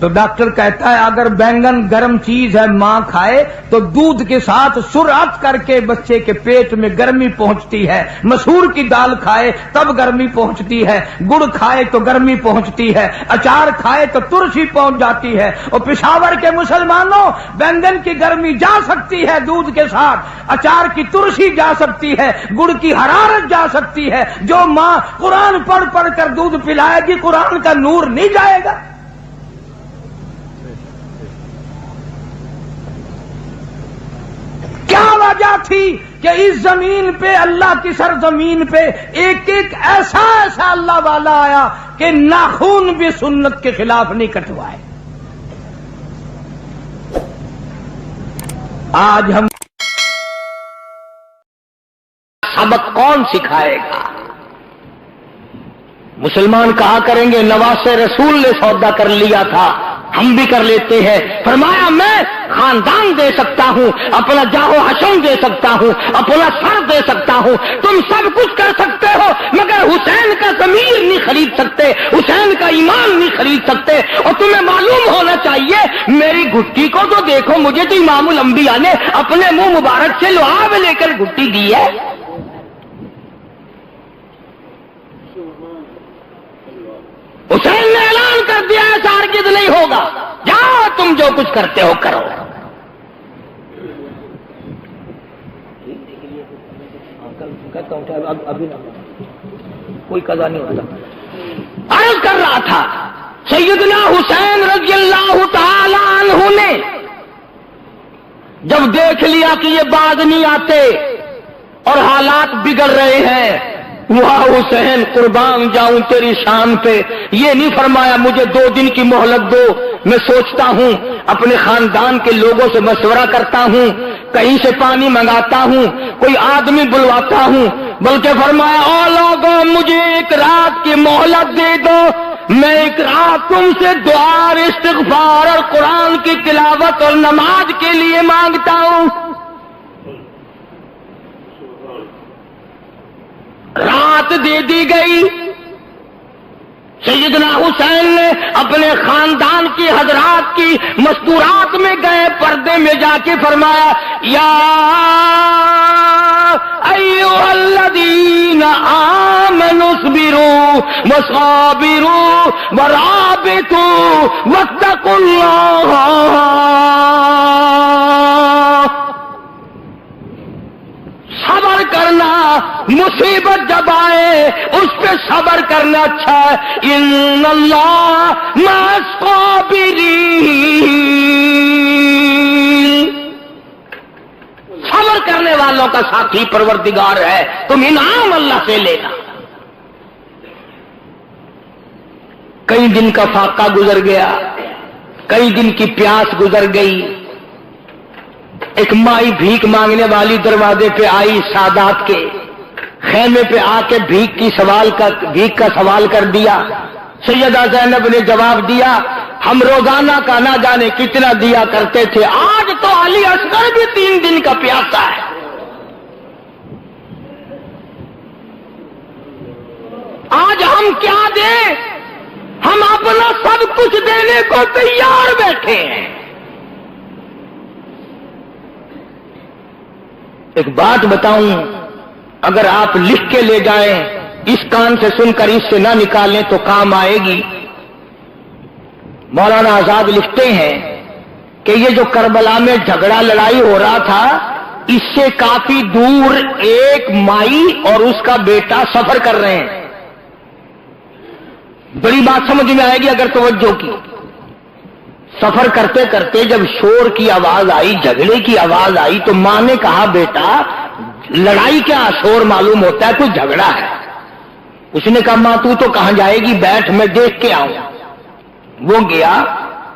تو ڈاکٹر کہتا ہے اگر بینگن گرم چیز ہے ماں کھائے تو دودھ کے ساتھ سرعت کر کے بچے کے پیٹ میں گرمی پہنچتی ہے، مسور کی دال کھائے تب گرمی پہنچتی ہے، گڑ کھائے تو گرمی پہنچتی ہے، اچار کھائے تو ترشی پہنچ جاتی ہے۔ اور پشاور کے مسلمانوں، بینگن کی گرمی جا سکتی ہے دودھ کے ساتھ، اچار کی ترشی جا سکتی ہے، گڑ کی حرارت جا سکتی ہے۔ جو ماں قرآن پڑھ پڑھ کر دودھ پلائے گی قرآن کا نور نہیں جائے گا۔ کیا وجہ تھی کہ اس زمین پہ، اللہ کی سرزمین پہ ایک ایک ایسا اللہ والا آیا کہ ناخون بھی سنت کے خلاف نہیں کٹوائے۔ آج ہم سبق کون سکھائے گا؟ مسلمان کہا کریں گے نواز رسول نے سودا کر لیا تھا، ہم بھی کر لیتے ہیں۔ فرمایا میں خاندان دے سکتا ہوں، اپنا جاہو حشم دے سکتا ہوں، اپنا سر دے سکتا ہوں، تم سب کچھ کر سکتے ہو مگر حسین کا ضمیر نہیں خرید سکتے، حسین کا ایمان نہیں خرید سکتے۔ اور تمہیں معلوم ہونا چاہیے میری گھٹی کو تو دیکھو، مجھے تو امام الانبیاء نے اپنے منہ مبارک سے لعاب لے کر گھٹی دی ہے۔ حسین نے اعلان کر دیا ہے ہرگز نہیں ہوگا، جاؤ تم جو کچھ کرتے ہو کرو۔ ابھی کوئی قضا نہیں ہوتا۔ عرض کر رہا تھا سیدنا حسین رضی اللہ تعالی عنہ نے جب دیکھ لیا کہ یہ باز نہیں آتے اور حالات بگڑ رہے ہیں، واہ حسین قربان جاؤں تیری شان پہ، یہ نہیں فرمایا مجھے 2 دن کی مہلت دو، میں سوچتا ہوں، اپنے خاندان کے لوگوں سے مشورہ کرتا ہوں، کہیں سے پانی منگاتا ہوں، کوئی آدمی بلواتا ہوں، بلکہ فرمایا او لوگوں مجھے 1 رات کی مہلت دے دو، میں 1 رات تم سے دعا اور استغفار اور قرآن کی تلاوت اور نماز کے لیے مانگتا ہوں۔ رات دے دی گئی، سیدنا حسین نے اپنے خاندان کی حضرات کی مستورات میں گئے، پردے میں جا کے فرمایا یا ایھا الذین آمنوا اصبروا وصابروا ورابطوا واتقوا اللہ۔ صبر کرنا، مصیبت جب آئے اس پہ صبر کرنا اچھا ہے۔ ان اللہ مع الصابرین، صبر کرنے والوں کا ساتھی پروردگار ہے، تم انعام اللہ سے لینا۔ کئی دن کا فاقہ گزر گیا، کئی دن کی پیاس گزر گئی، ایک مائی بھیک مانگنے والی دروازے پہ آئی، سادات کے خیمے پہ آ کے بھیک کا سوال کر دیا۔ سیدہ زینب نے جواب دیا ہم روزانہ کا نہ جانے کتنا دیا کرتے تھے، آج تو علی اصغر بھی 3 دن کا پیاسا ہے۔ آج ہم کیا دیں؟ ہم اپنا سب کچھ دینے کو تیار بیٹھے ہیں۔ ایک بات بتاؤں، اگر آپ لکھ کے لے جائیں، اس کان سے سن کر اس سے نہ نکالیں تو کام آئے گی۔ مولانا آزاد لکھتے ہیں کہ یہ جو کربلا میں جھگڑا لڑائی ہو رہا تھا، اس سے کافی دور ایک مائی اور اس کا بیٹا سفر کر رہے ہیں۔ بڑی بات سمجھ میں آئے گی اگر توجہ کی۔ سفر کرتے کرتے جب شور کی آواز آئی، جھگڑے کی آواز آئی، تو ماں نے کہا بیٹا لڑائی کیا، شور معلوم ہوتا ہے کوئی جھگڑا ہے۔ اس نے کہا ماں تو کہاں جائے گی، بیٹھ میں دیکھ کے آؤں۔ وہ گیا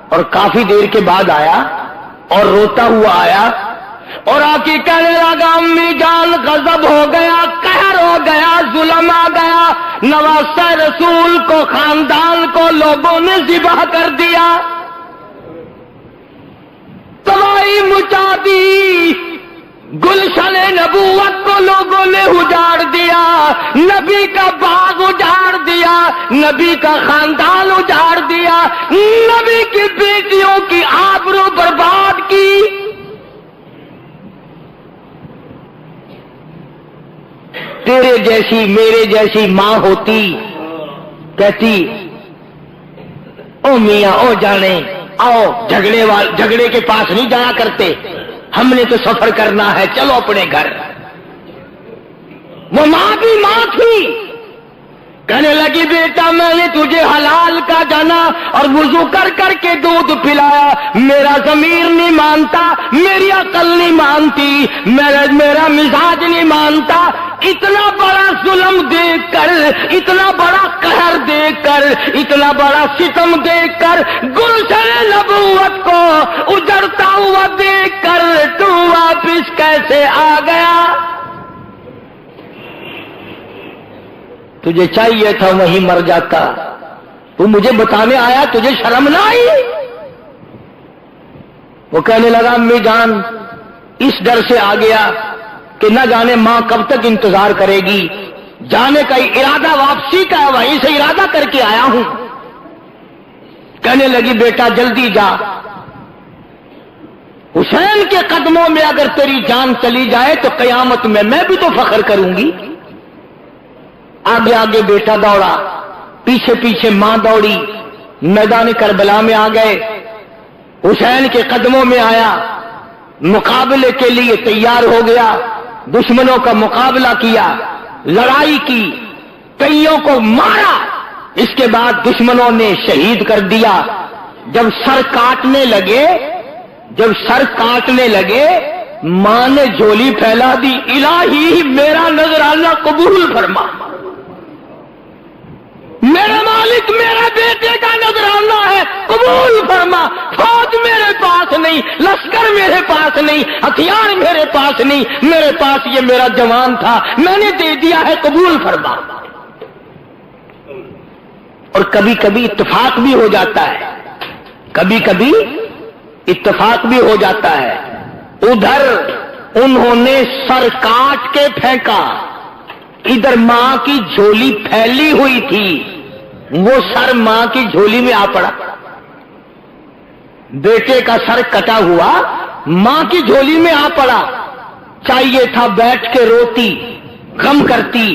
اور کافی دیر کے بعد آیا اور روتا ہوا آیا اور آ کے کہنے لگا امی جان غضب ہو گیا، قہر ہو گیا، ظلم آ گیا، نواسہ رسول کو، خاندان کو لوگوں نے ذبح کر دیا، تباہی مچا دی، گلشن نبوت کو لوگوں نے اجاڑ دیا، نبی کا باغ اجاڑ دیا، نبی کا خاندان اجاڑ دیا، نبی کی بیٹیوں کی آبرو برباد کی۔ تیرے جیسی میرے جیسی ماں ہوتی کہتی او میاں او جانے آؤ، جھگڑے کے پاس نہیں جایا کرتے، ہم نے تو سفر کرنا ہے، چلو اپنے گھر۔ وہ ماں بھی ماں تھی، کہنے لگی بیٹا میں نے تجھے حلال کا جانا اور وضو کر کر کے دودھ پلایا، میرا ضمیر نہیں مانتا، میری عقل نہیں مانتی، میرا مزاج نہیں مانتا، اتنا بڑا ظلم دیکھ کر، اتنا بڑا قہر دیکھ کر، اتنا بڑا ستم دیکھ کر، گلشن نبوت کو اجڑتا ہوا دیکھ کر تو واپس کیسے آ گیا؟ تجھے چاہیے تھا وہیں مر جاتا، تو مجھے بتانے آیا، تجھے شرم نہ آئی؟ وہ کہنے لگا امی جان اس ڈر سے آ گیا کہ نہ جانے ماں کب تک انتظار کرے گی، جانے کا ارادہ واپسی کا ہے، وہیں سے ارادہ کر کے آیا ہوں۔ کہنے لگی بیٹا جلدی جا، حسین کے قدموں میں اگر تیری جان چلی جائے تو قیامت میں بھی تو فخر کروں گی۔ آگے آگے بیٹا دوڑا، پیچھے پیچھے ماں دوڑی، میدان کربلا میں آ گئے، حسین کے قدموں میں آیا، مقابلے کے لیے تیار ہو گیا، دشمنوں کا مقابلہ کیا، لڑائی کی، کئیوں کو مارا، اس کے بعد دشمنوں نے شہید کر دیا۔ جب سر کاٹنے لگے ماں نے جھولی پھیلا دی، الہی میرا نذرانہ قبول فرما، میرا مالک میرا بیٹے کا نذرانہ ہے، قبول فرما، فوج میرے پاس نہیں، لشکر میرے پاس نہیں، ہتھیار میرے پاس نہیں، میرے پاس یہ میرا جوان تھا، میں نے دے دیا ہے، قبول فرما۔ اور کبھی کبھی اتفاق بھی ہو جاتا ہے، کبھی کبھی اتفاق بھی ہو جاتا ہے۔ ادھر انہوں نے سر کاٹ کے پھینکا، ادھر ماں کی جھولی پھیلی ہوئی تھی، وہ سر ماں کی جھولی میں آ پڑا، بیٹے کا سر کٹا ہوا ماں کی جھولی میں آ پڑا۔ چاہیے تھا بیٹھ کے روتی، غم کرتی،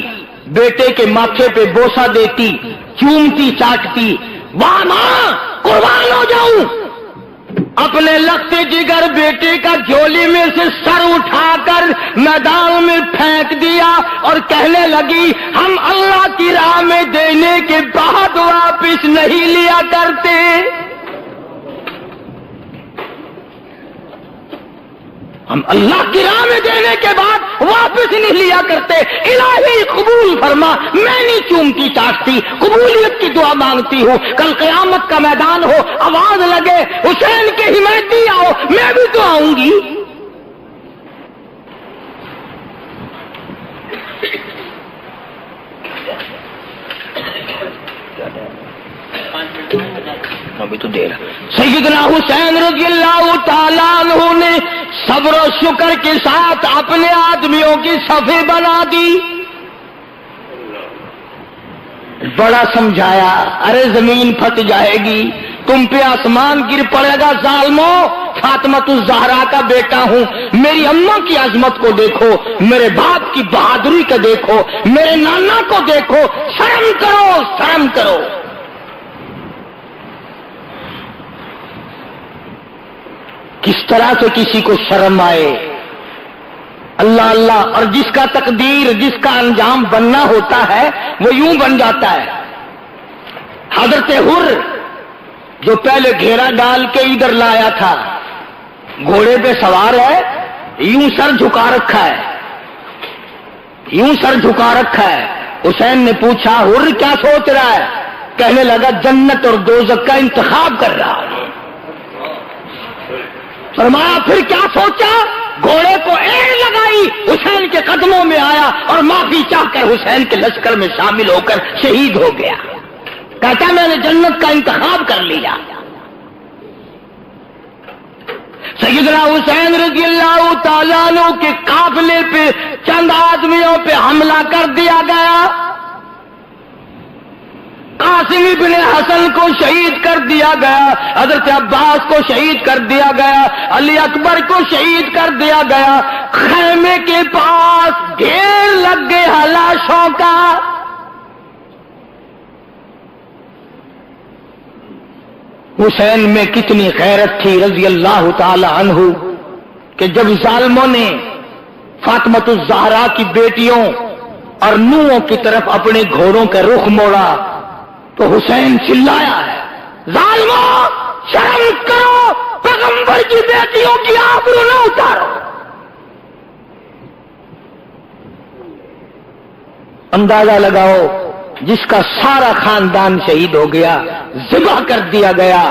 بیٹے کے ماتھے پہ بوسہ دیتی، چومتی چاٹتی، واہ ماں قربان ہو جاؤں۔ اپنے لگتے جگر بیٹے کا جھولی میں سے سر اٹھا کر میدان میں پھینک دیا اور کہنے لگی ہم اللہ کی راہ میں دینے کے بعد واپس نہیں لیا کرتے۔ ہم اللہ کی راہ میں دینے کے بعد واپس نہیں لیا کرتے، الہی قبول فرما، میں نہیں چومتی چاٹتی، قبولیت کی دعا مانگتی ہوں، کل قیامت کا میدان ہو، آواز لگے حسین کے حمایتی آؤ، میں بھی تو آؤں گی۔ ابھی تو دیر سیدنا حسین رضی اللہ تعالیٰ عنہ نے صبر و شکر کے ساتھ اپنے آدمیوں کی صفیں بنا دی، بڑا سمجھایا، ارے زمین پھٹ جائے گی، تم پہ آسمان گر پڑے گا ظالموں، فاطمۃ الزہرا کا بیٹا ہوں، میری اماں کی عظمت کو دیکھو، میرے باپ کی بہادری کو دیکھو، میرے نانا کو دیکھو، شرم کرو شرم کرو۔ کس طرح سے کسی کو شرم آئے، اللہ اللہ، اور جس کا تقدیر، جس کا انجام بننا ہوتا ہے وہ یوں بن جاتا ہے۔ حضرت حر جو پہلے گھیرا ڈال کے ادھر لایا تھا، گھوڑے پہ سوار ہے، یوں سر جھکا رکھا ہے، یوں سر جھکا رکھا ہے۔ حسین نے پوچھا حر کیا سوچ رہا ہے؟ کہنے لگا جنت اور دوزخ کا انتخاب کر رہا ہے۔ فرمایا پھر کیا سوچا؟ گھوڑے کو ایڑ لگائی، حسین کے قدموں میں آیا اور معافی چاہ کر حسین کے لشکر میں شامل ہو کر شہید ہو گیا۔ کہتا میں نے جنت کا انتخاب کر لیا۔ سیدنا حسین رضی اللہ تعالیٰ عنہ کے قافلے پہ چند آدمیوں پہ حملہ کر دیا گیا، قاسم ابن حسن کو شہید کر دیا گیا، حضرت عباس کو شہید کر دیا گیا، علی اکبر کو شہید کر دیا گیا، خیمے کے پاس ڈھیر لگ گئے لاشوں کا۔ حسین میں کتنی غیرت تھی رضی اللہ تعالی عنہ کہ جب ظالموں نے فاطمۃ الزہرا کی بیٹیوں اور نوحوں کی طرف اپنے گھوڑوں کا رخ موڑا تو حسین چلایا ہے، ظالموں شرم کرو، پیغمبر کی بیٹیوں کی آبرو نہ اتارو۔ اندازہ لگاؤ، جس کا سارا خاندان شہید ہو گیا، ذبح کر دیا گیا،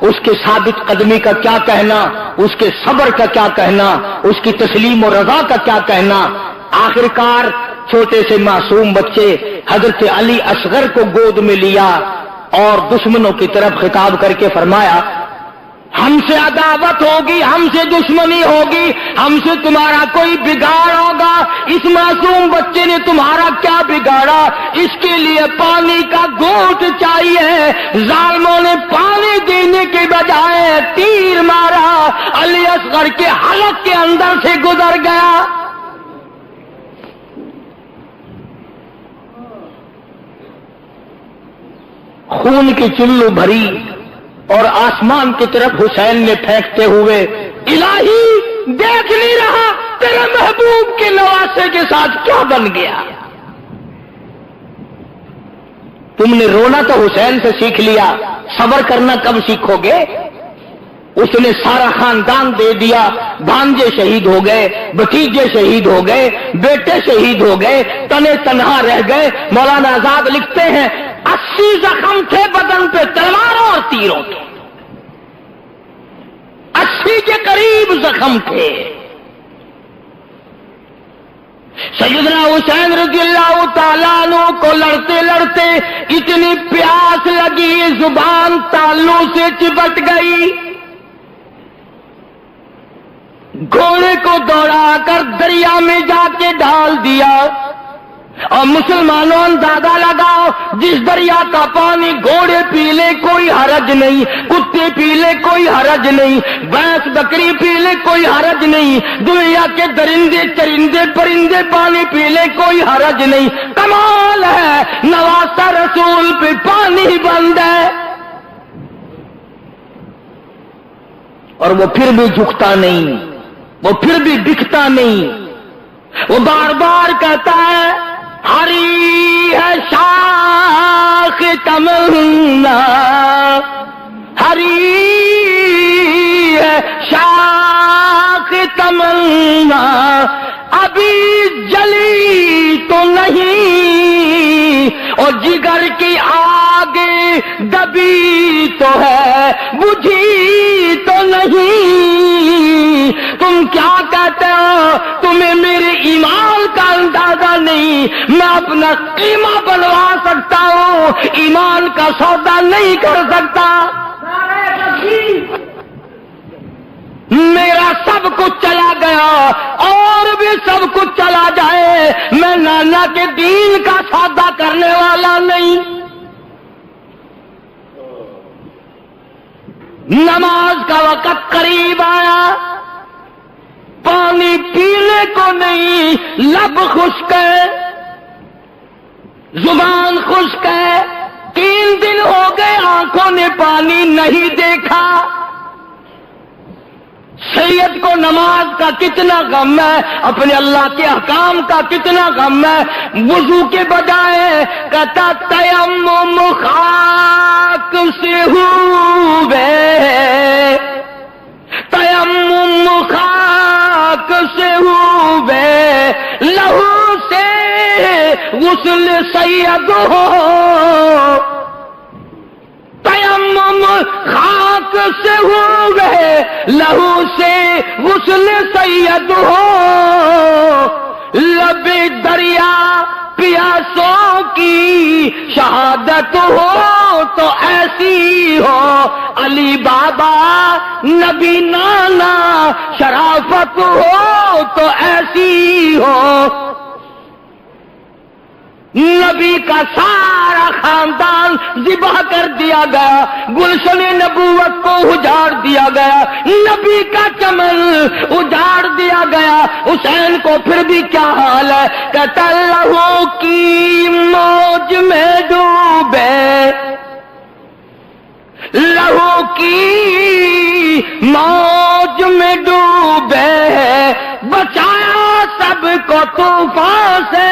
اس کے ثابت قدمی کا کیا کہنا، اس کے صبر کا کیا کہنا، اس کی تسلیم و رضا کا کیا کہنا۔ آخرکار چھوٹے سے معصوم بچے حضرت علی اصغر کو گود میں لیا اور دشمنوں کی طرف خطاب کر کے فرمایا، ہم سے عداوت ہوگی، ہم سے دشمنی ہوگی، ہم سے تمہارا کوئی بگاڑ ہوگا، اس معصوم بچے نے تمہارا کیا بگاڑا، اس کے لیے پانی کا گھونٹ چاہیے۔ ظالموں نے پانی دینے کے بجائے تیر مارا، علی اصغر کے حلق کے اندر سے گزر گیا۔ خون کی چلو بھری اور آسمان کی طرف حسین نے پھینکتے ہوئے، الہی دیکھ نہیں رہا تیرے محبوب کے نواسے کے ساتھ کیا بن گیا۔ تم نے رونا تو حسین سے سیکھ لیا، صبر کرنا کب سیکھو گے؟ اس نے سارا خاندان دے دیا، بھانجے شہید ہو گئے، بھتیجے شہید ہو گئے، بیٹے شہید ہو گئے، تنے تنہا رہ گئے۔ مولانا آزاد لکھتے ہیں 80 زخم تھے بدن پہ تلواروں اور تیروں کے، 80 کے قریب زخم تھے۔ سیدنا حسین رضی اللہ تعالیٰ عنہ کو لڑتے لڑتے اتنی پیاس لگی، زبان تالو سے چپٹ گئی، گھوڑے کو دوڑا کر دریا میں جا کے ڈال دیا۔ اور مسلمانوں اندازہ لگاؤ، جس دریا کا پانی گھوڑے پی لے کوئی حرج نہیں، کتے پی لے کوئی حرج نہیں، بھینس بکری پی لے کوئی حرج نہیں، دنیا کے درندے چرندے پرندے پانی پی لے کوئی حرج نہیں۔ کمال ہے، نواسہ رسول پہ پانی بند ہے، اور وہ پھر بھی جھکتا نہیں، وہ پھر بھی بکتا نہیں، وہ بار بار کہتا ہے، ہری ہے شاخ تمنا، ہری ہے شاخ تمنا، ابھی جلی تو نہیں، اور جگر کی آگ دبی تو ہے، بجھی تو نہیں۔ تم کیا کہتے ہو؟ تمہیں میرے ایمان کا اندازہ نہیں، میں اپنا قیمہ بنوا سکتا ہوں، ایمان کا سودا نہیں کر سکتا۔ میرا سب کچھ چلا گیا اور بھی سب کچھ چلا جائے، میں نانا کے دین کا سودا کرنے والا نہیں۔ نماز کا وقت قریب آیا، پانی پینے کو نہیں، لب خشک ہے، زبان خشک ہے، 3 دن ہو گئے آنکھوں نے پانی نہیں دیکھا۔ سید کو نماز کا کتنا غم ہے، اپنے اللہ کے احکام کا کتنا غم ہے، وضو کے بجائے کہتا تیمم خاک سے ہوئے، تیمم خاک سے ہوئے، لہو سے غسل سید ہو، تیمم خاک سے ہوئے، لہو سے غسل سید ہو، لب دریا پیاسوں کی شہادت ہو تو ایسی ہو، علی بابا نبی نانا شرافت ہو تو ایسی ہو، نبی کا سارا خاندان ذبح کر دیا گیا، گلشن نبوت کو اجاڑ دیا گیا، نبی کا چمن اجاڑ دیا گیا، حسین کو پھر بھی کیا حال ہے، کہتا لہو کی موج میں ڈوبے، لہو کی موج میں ڈوبے، بچایا سب کو طوفان سے،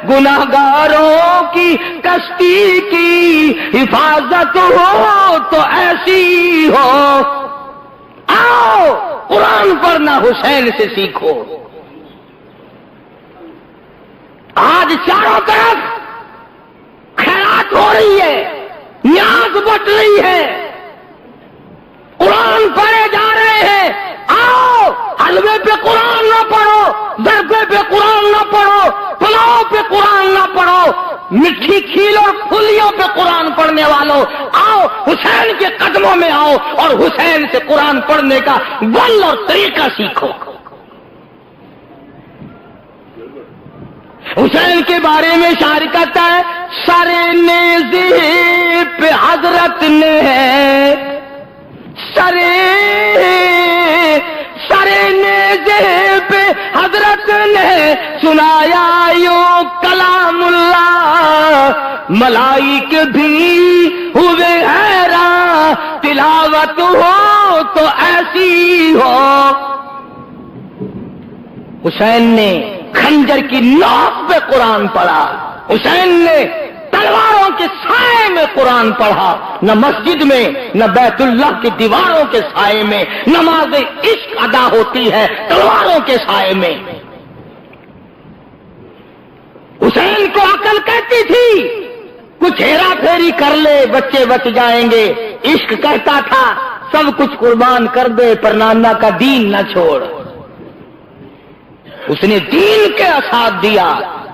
گناہگاروں کی کشتی کی حفاظت ہو تو ایسی ہو، آؤ قرآن پڑھنا حسین سے سیکھو۔ آج چاروں طرف خیرات ہو رہی ہے، نیاز بٹ رہی ہے، قرآن پڑھے جا رہے ہیں، آؤ حلوے پہ قرآن نہ پڑھو، ضربے پہ قرآن نہ پڑھو، پلاؤ پہ قرآن نہ پڑھو، مٹھی کھیل اور پھلیوں پہ قرآن پڑھنے والوں آؤ حسین کے قدموں میں آؤ اور حسین سے قرآن پڑھنے کا بل اور طریقہ سیکھو۔ حسین کے بارے میں شاعر کہتا ہے، سر نیزے پہ حضرت نے سر نیزے پہ حضرت نے سنایا یوں کلام اللہ، ملائک بھی ہوئے حیران، تلاوت ہو تو ایسی ہو۔ حسین نے خنجر کی نوک پہ قرآن پڑھا، حسین نے تلواروں کے سائے میں قرآن پڑھا، نہ مسجد میں نہ بیت اللہ کی دیواروں کے سائے میں، نماز عشق ادا ہوتی ہے تلواروں کے سائے میں۔ حسین کو عقل کہتی تھی کچھ ہیرا پھیری کر لے بچے بچ جائیں گے، عشق کہتا تھا سب کچھ قربان کر دے پر نانا کا دین نہ چھوڑ۔ اس نے دین کے ساتھ دیا،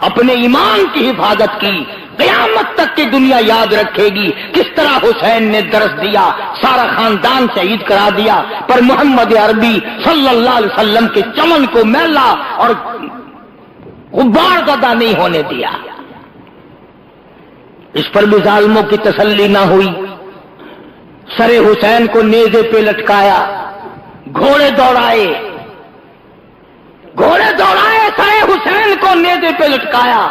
اپنے ایمان کی حفاظت کی، قیامت تک کی دنیا یاد رکھے گی کس طرح حسین نے درس دیا، سارا خاندان شہید کرا دیا، پر محمد عربی صلی اللہ علیہ وسلم کے چمن کو میلا اور غبار زدہ نہیں ہونے دیا۔ اس پر بھی ظالموں کی تسلی نہ ہوئی، سر حسین کو نیزے پہ لٹکایا، گھوڑے دوڑائے سر حسین کو نیزے پہ لٹکایا،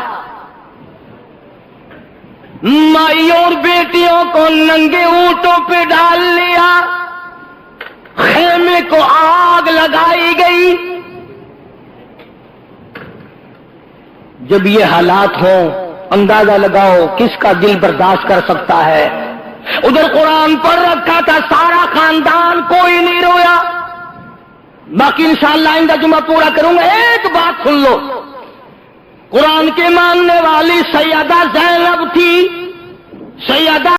مائیوں اور بیٹیوں کو ننگے اونٹوں پہ ڈال لیا، خیمے کو آگ لگائی گئی۔ جب یہ حالات ہوں اندازہ لگاؤ کس کا دل برداشت کر سکتا ہے۔ ادھر قرآن پڑھ رکھا تھا سارا خاندان، کوئی نہیں رویا۔ باقی انشاءاللہ آئندہ جمعہ پورا کروں گا، ایک بات سن لو، قرآن کے ماننے والی سیدہ زینب تھی، سیدہ